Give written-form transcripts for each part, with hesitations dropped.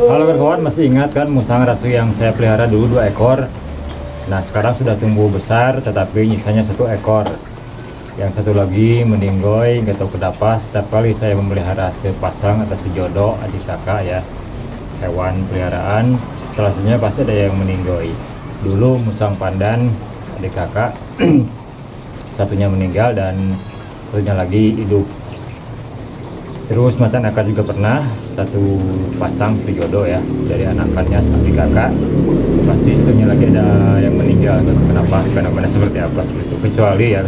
Halo kawan, masih ingat kan musang rasu yang saya pelihara dulu 2 ekor? Nah sekarang sudah tumbuh besar, tetapi nyisanya 1 ekor. Yang satu lagi meninggoy, gak tahu kenapa setiap kali saya memelihara sepasang atau sejodoh adik kakak ya, hewan peliharaan, salah satunya pasti ada yang meninggoy. Dulu musang pandan adik kakak satunya meninggal dan satunya lagi hidup. Terus macan akar juga pernah, 1 pasang 1 jodoh ya, dari anakannya sampai kakak. Pasti satunya lagi ada yang meninggal, kenapa, fenomena seperti apa seperti itu. Kecuali ya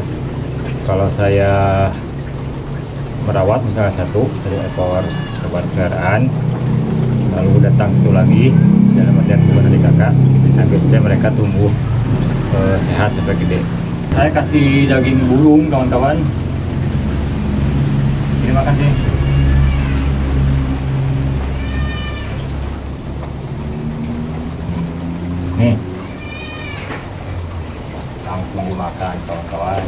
kalau saya merawat misalnya 1 ekor hewan peliharaan, lalu datang 1 lagi dalam artian bukan adik kakak, nah biasanya mereka tumbuh sehat sampai gede. Saya kasih daging burung kawan-kawan, ini makan sih. Nih, langsung dimakan kawan-kawan.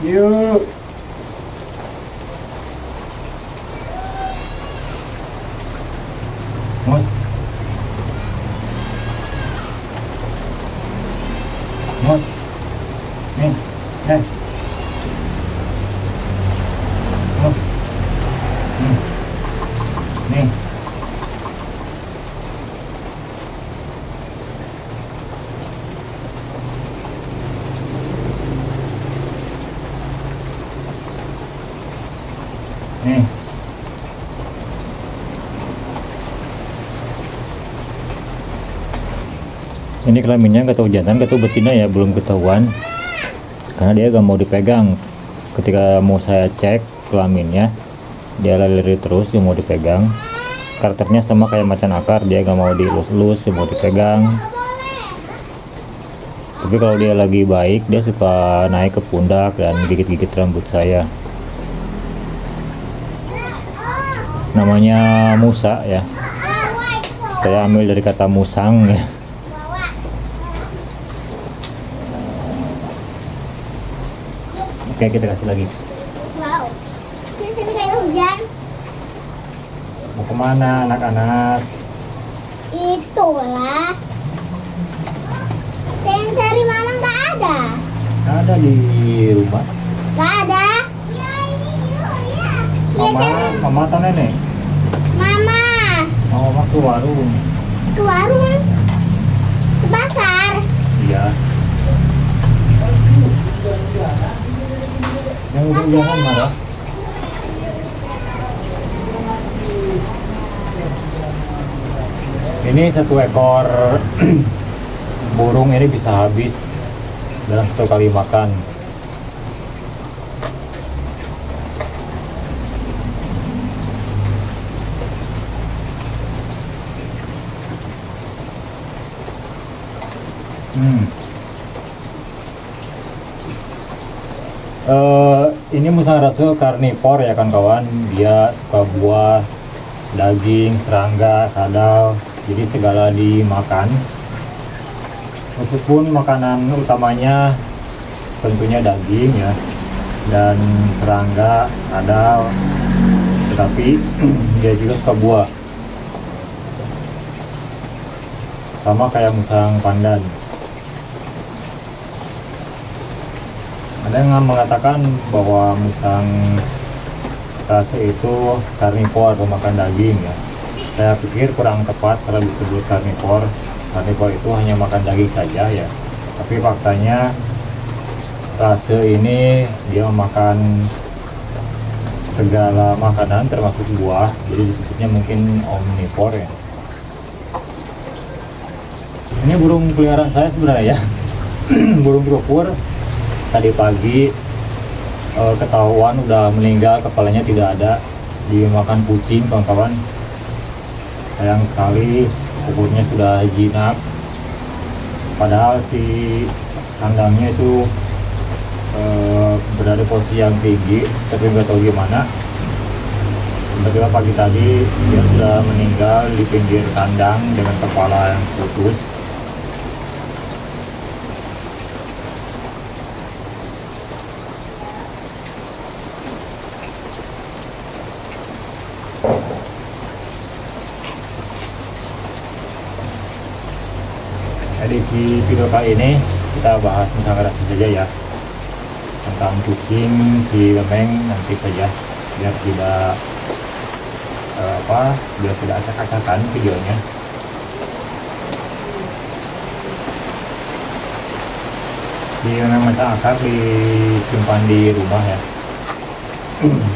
Yuk. Mus. Mus. Nih, Mus. Nih. Nih. Ini kelaminnya gak tahu jantan, gak tahu betina ya, belum ketahuan. Karena dia gak mau dipegang. Ketika mau saya cek kelaminnya, dia lari terus, gak mau dipegang. Karakternya sama kayak macan akar, dia gak mau dielus-elus, gak mau dipegang. Tapi kalau dia lagi baik, dia suka naik ke pundak dan gigit-gigit rambut saya. Namanya Musa ya, saya ambil dari kata musang ya. Oke, kita kasih lagi. Wow, di sini kayak hujan. Mau kemana anak-anak? Itulah. Saya yang cari mama nggak ada. Ada di rumah. Nggak ada. Mama atau nenek? Mama. Oh, mama ke warung. Ke warung. Ke pasar. Iya. Yang udah jangan marah. Ini 1 ekor burung ini bisa habis dalam 1 kali makan. Ini musang rasu karnivor ya kan kawan, dia suka buah, daging, serangga, kadal, jadi segala dimakan. Meskipun makanan utamanya tentunya daging ya, dan serangga, kadal, tetapi dia juga suka buah, sama kayak musang pandan. Ada yang mengatakan bahwa musang rasu itu karnivor, pemakan daging ya. Saya pikir kurang tepat kalau disebut karnivor. Karnivor itu hanya makan daging saja ya. Tapi faktanya rasu ini dia makan segala makanan termasuk buah. Jadi disebutnya mungkin omnivor ya. Ini burung peliharaan saya sebenarnya ya. Burung kukur. Tadi pagi ketahuan udah meninggal, kepalanya tidak ada, dimakan kucing kawan-kawan. Sayang sekali, kukurnya sudah jinak, padahal si kandangnya itu berada di posisi yang tinggi, tapi nggak tahu gimana tiba-tiba pagi tadi dia sudah meninggal di pinggir kandang dengan kepala yang putus. Edisi video kali ini kita bahas musang rasu saja ya, tentang kucing si Memeng nanti saja, biar tidak biar tidak acak-acakan videonya. Di Memeng macam akar disimpan di rumah ya,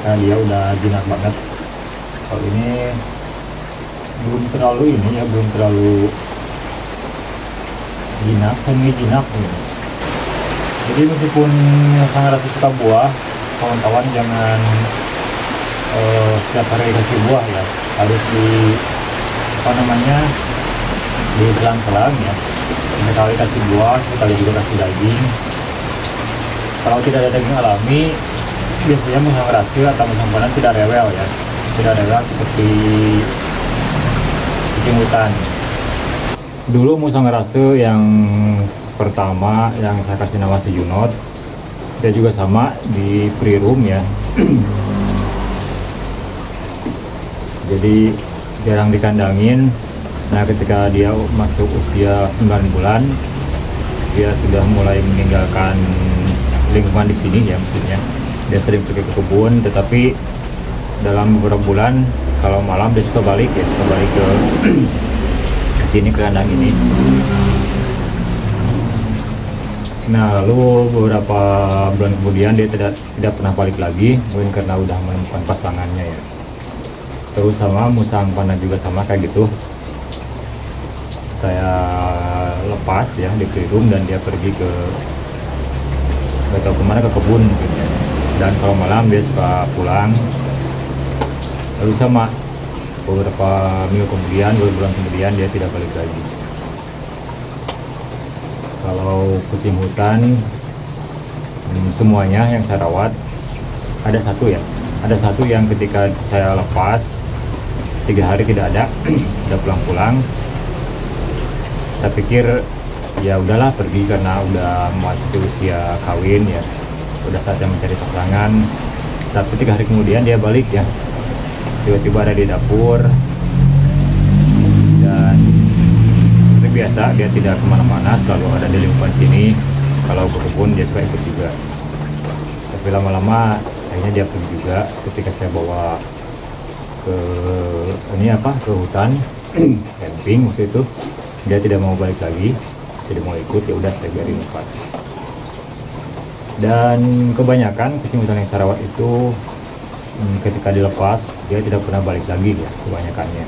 karena dia udah jinak banget. Kalau ini belum terlalu jinak, semi jinak nih. Jadi meskipun musang rasu suka buah, kawan-kawan jangan setiap hari dikasih buah ya, harus diselang-selang ya. Sekali kasih buah, sekali juga kasih daging. Kalau tidak ada daging alami, biasanya musang rasu atau musang pandan tidak rewel ya, tidak rewel seperti kucing hutan. Dulu musang rasu yang pertama yang saya kasih nama si Junot, dia juga sama di pre-room ya. Jadi jarang dikandangin. Nah ketika dia masuk usia 9 bulan, dia sudah mulai meninggalkan lingkungan di sini ya, maksudnya dia sering pergi ke kebun, tetapi dalam beberapa bulan kalau malam dia suka balik ke sini, ke kandang ini. Nah lalu beberapa bulan kemudian dia tidak pernah balik lagi, mungkin karena udah menemukan pasangannya ya. Terus sama musang pandan juga sama kayak gitu, saya lepas ya di pre-room dan dia pergi ke nggak tahu kemana, ke kebun mungkin ya. Dan kalau malam dia suka pulang. Lalu sama beberapa minggu kemudian, beberapa bulan kemudian dia tidak balik lagi. Kalau kucing hutan semuanya yang saya rawat, ada satu yang ketika saya lepas 3 hari tidak ada, udah pulang-pulang. Saya pikir ya udahlah pergi karena udah masuk usia kawin ya, udah saatnya mencari pasangan. Tapi 3 hari kemudian dia balik ya, tiba-tiba ada di dapur, dan seperti biasa dia tidak kemana-mana, selalu ada di lingkungan sini. Kalau ke kebun dia suka ikut juga, tapi lama-lama akhirnya dia pergi juga. Ketika saya bawa ke hutan camping waktu itu, dia tidak mau balik lagi, tidak mau ikut, ya udah saya biarin lepas. Dan kebanyakan kucing hutan yang saya rawat itu ketika dilepas dia tidak pernah balik lagi ya, kebanyakannya.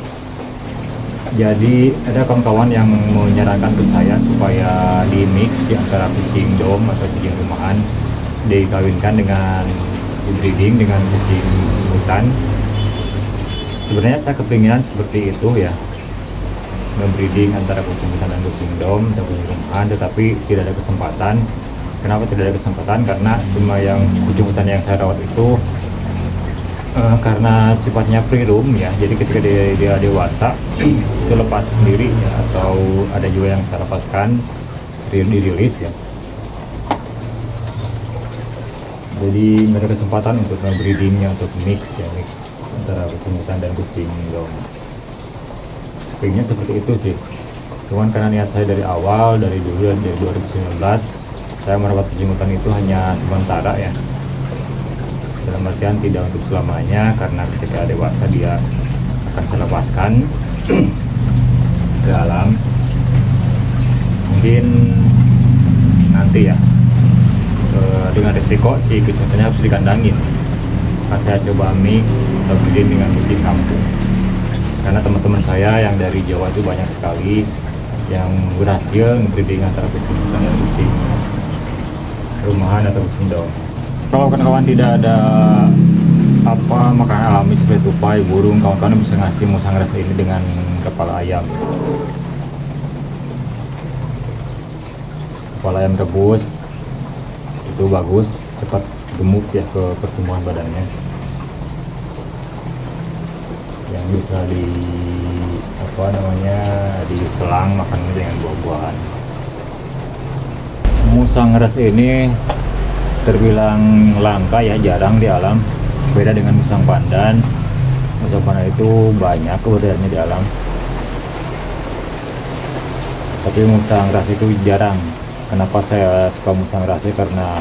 Jadi ada kawan-kawan yang menyarankan ke saya supaya di mix di antara kucing dom atau kucing rumahan, dikawinkan dengan breeding dengan kucing hutan. Sebenarnya saya kepinginan seperti itu ya, nge-breeding antara kucing hutan dan kucing dom dan kucing rumahan, tetapi tidak ada kesempatan. Kenapa tidak ada kesempatan? Karena semua yang kucing hutan yang saya rawat itu karena sifatnya pre-room ya, jadi ketika dia dewasa itu lepas sendiri ya, atau ada juga yang saya lepaskan dirilis ya. Jadi nggak ada kesempatan untuk nge-breedingnya, untuk mix antara kucing hutan dan kucing dom. Pengennya seperti itu sih, cuman karena niat saya dari awal, dari 2019 saya merawat kucing hutan itu hanya sementara ya, dalam artian tidak untuk selamanya, karena ketika dewasa dia akan saya lepaskan ke alam. Mungkin nanti ya, dengan risiko si kucing hutannya harus dikandangin. Akan saya coba mix atau breeding dengan kucing kampung, karena teman-teman saya yang dari Jawa itu banyak sekali yang berhasil breeding antara kucing hutan dan kucing rumahan atau kucing dom. Kalau kawan-kawan tidak ada makanan alami seperti tupai, burung, kawan-kawan bisa ngasih musang rasu ini dengan kepala ayam. Kepala ayam rebus itu bagus, cepat gemuk ya ke pertumbuhan badannya. Yang bisa diselang makannya dengan buah-buahan. Musang rasu ini terbilang langka ya, jarang di alam. Beda dengan musang pandan. Musang pandan itu banyak keberadaannya di alam. Tapi musang ras itu jarang. Kenapa saya suka musang ras? Karena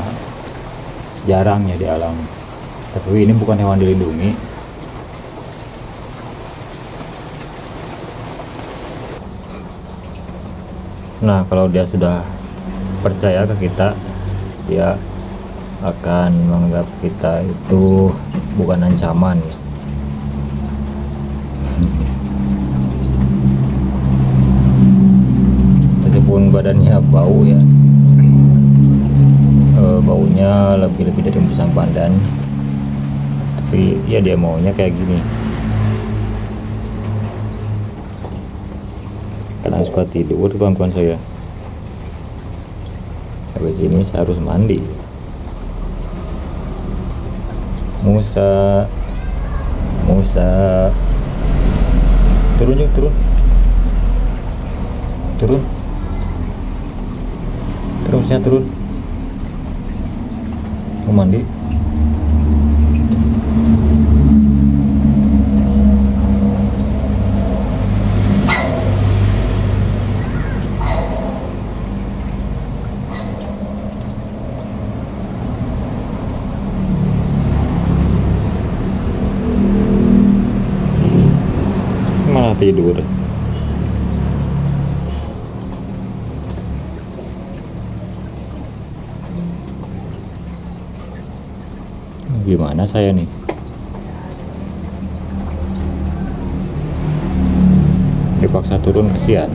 jarangnya di alam. Tapi ini bukan hewan dilindungi. Nah, kalau dia sudah percaya ke kita, dia akan menganggap kita itu bukan ancaman. Meskipun badannya bau ya, baunya lebih dari musang pandan, tapi ya dia maunya kayak gini. Karena suka tidur kawan-kawan saya. Habis ini saya harus mandi. Musa turun yuk, turun terusnya turun, mau mandi. Malah tidur. Gimana saya nih? Dipaksa turun, kasihan.